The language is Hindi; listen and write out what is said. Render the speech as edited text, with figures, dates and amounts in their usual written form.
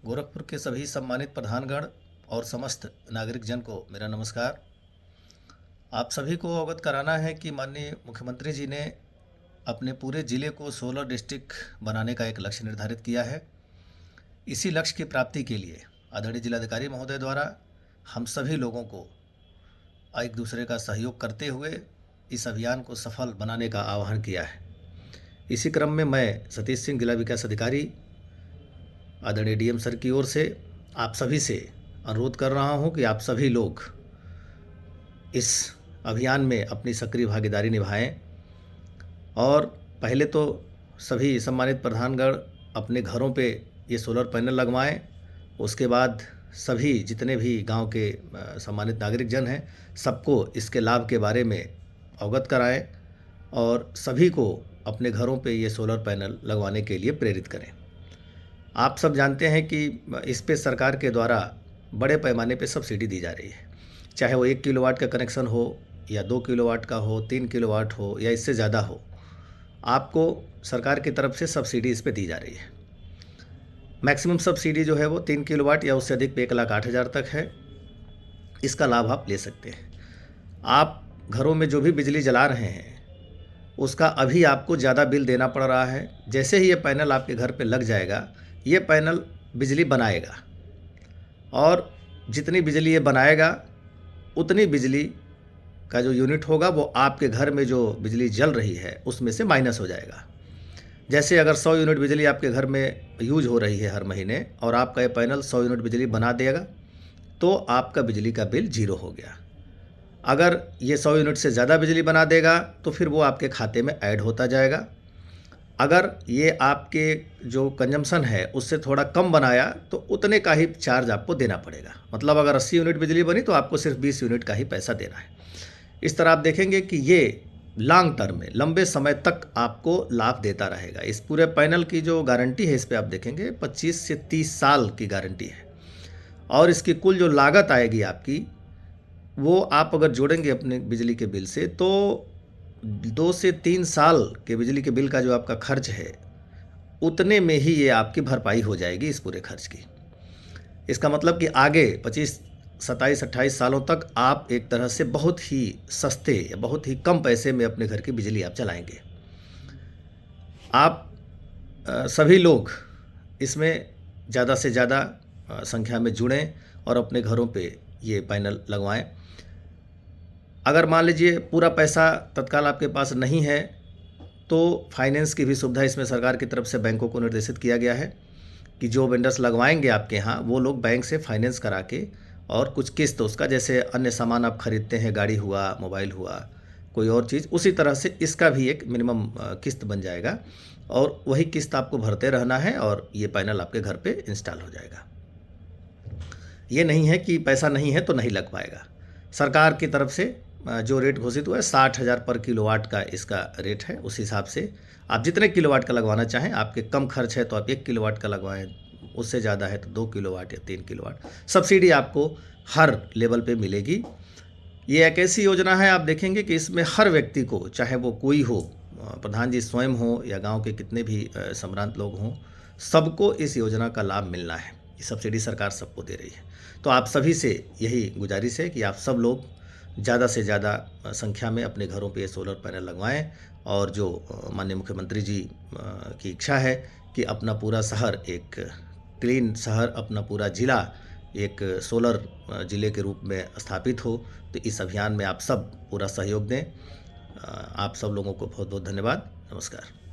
गोरखपुर के सभी सम्मानित प्रधानगण और समस्त नागरिक जन को मेरा नमस्कार। आप सभी को अवगत कराना है कि माननीय मुख्यमंत्री जी ने अपने पूरे ज़िले को सोलर डिस्ट्रिक्ट बनाने का एक लक्ष्य निर्धारित किया है। इसी लक्ष्य की प्राप्ति के लिए आदरणीय जिलाधिकारी महोदय द्वारा हम सभी लोगों को एक दूसरे का सहयोग करते हुए इस अभियान को सफल बनाने का आह्वान किया है। इसी क्रम में मैं सतीश सिंह, जिला विकास अधिकारी, आदरणीय डीएम सर की ओर से आप सभी से अनुरोध कर रहा हूं कि आप सभी लोग इस अभियान में अपनी सक्रिय भागीदारी निभाएं। और पहले तो सभी सम्मानित प्रधानगण अपने घरों पे ये सोलर पैनल लगवाएं। उसके बाद सभी जितने भी गांव के सम्मानित नागरिक जन हैं सबको इसके लाभ के बारे में अवगत कराएं और सभी को अपने घरों पे ये सोलर पैनल लगवाने के लिए प्रेरित करें। आप सब जानते हैं कि इस पे सरकार के द्वारा बड़े पैमाने पे सब्सिडी दी जा रही है, चाहे वो 1 किलोवाट का कनेक्शन हो या 2 किलोवाट का हो, 3 किलोवाट हो या इससे ज़्यादा हो, आपको सरकार की तरफ से सब्सिडी इस पे दी जा रही है। मैक्सिमम सब्सिडी जो है वो 3 किलोवाट या उससे अधिक पे 1,08,000 तक है। इसका लाभ आप ले सकते हैं। आप घरों में जो भी बिजली जला रहे हैं उसका अभी आपको ज़्यादा बिल देना पड़ रहा है। जैसे ही ये पैनल आपके घर पे लग जाएगा, ये पैनल बिजली बनाएगा और जितनी बिजली ये बनाएगा उतनी बिजली का जो यूनिट होगा वो आपके घर में जो बिजली जल रही है उसमें से माइनस हो जाएगा। जैसे अगर 100 यूनिट बिजली आपके घर में यूज हो रही है हर महीने और आपका ये पैनल 100 यूनिट बिजली बना देगा तो आपका बिजली का बिल 0 हो गया। अगर ये 100 यूनिट से ज़्यादा बिजली बना देगा तो फिर वो आपके खाते में ऐड होता जाएगा। अगर ये आपके जो कंजम्पशन है उससे थोड़ा कम बनाया तो उतने का ही चार्ज आपको देना पड़ेगा। मतलब अगर 80 यूनिट बिजली बनी तो आपको सिर्फ 20 यूनिट का ही पैसा देना है। इस तरह आप देखेंगे कि ये लॉन्ग टर्म में, लंबे समय तक आपको लाभ देता रहेगा। इस पूरे पैनल की जो गारंटी है इस पर आप देखेंगे 25 से 30 साल की गारंटी है और इसकी कुल जो लागत आएगी आपकी वो आप अगर जोड़ेंगे अपने बिजली के बिल से तो 2 से 3 साल के बिजली के बिल का जो आपका खर्च है उतने में ही ये आपकी भरपाई हो जाएगी इस पूरे खर्च की। इसका मतलब कि आगे 25, 27, 28 सालों तक आप एक तरह से बहुत ही सस्ते या बहुत ही कम पैसे में अपने घर की बिजली आप चलाएंगे। आप सभी लोग इसमें ज़्यादा से ज़्यादा संख्या में जुड़ें और अपने घरों पे ये पैनल लगवाएं। अगर मान लीजिए पूरा पैसा तत्काल आपके पास नहीं है तो फाइनेंस की भी सुविधा इसमें सरकार की तरफ से बैंकों को निर्देशित किया गया है कि जो वेंडर्स लगवाएंगे आपके यहाँ वो लोग बैंक से फाइनेंस करा के और कुछ किस्त उसका, जैसे अन्य सामान आप खरीदते हैं, गाड़ी हुआ, मोबाइल हुआ, कोई और चीज़, उसी तरह से इसका भी एक मिनिमम किस्त बन जाएगा और वही किस्त आपको भरते रहना है और ये पैनल आपके घर पे इंस्टॉल हो जाएगा। ये नहीं है कि पैसा नहीं है तो नहीं लग पाएगा। सरकार की तरफ से जो रेट घोषित हुआ है 60,000 पर किलोवाट का इसका रेट है। उस हिसाब से आप जितने किलोवाट का लगवाना चाहें, आपके कम खर्च है तो आप 1 किलोवाट का लगवाएं, उससे ज़्यादा है तो 2 किलोवाट या 3 किलोवाट। सब्सिडी आपको हर लेवल पे मिलेगी। ये एक ऐसी योजना है, आप देखेंगे कि इसमें हर व्यक्ति को, चाहे वो कोई हो, प्रधान जी स्वयं हो या गाँव के कितने भी सम्भ्रांत लोग हों, सबको इस योजना का लाभ मिलना है। ये सब्सिडी सरकार सबको दे रही है। तो आप सभी से यही गुजारिश है कि आप सब लोग ज़्यादा से ज़्यादा संख्या में अपने घरों पे ये सोलर पैनल लगवाएं और जो माननीय मुख्यमंत्री जी की इच्छा है कि अपना पूरा शहर एक क्लीन शहर, अपना पूरा ज़िला एक सोलर ज़िले के रूप में स्थापित हो, तो इस अभियान में आप सब पूरा सहयोग दें। आप सब लोगों को बहुत बहुत धन्यवाद। नमस्कार।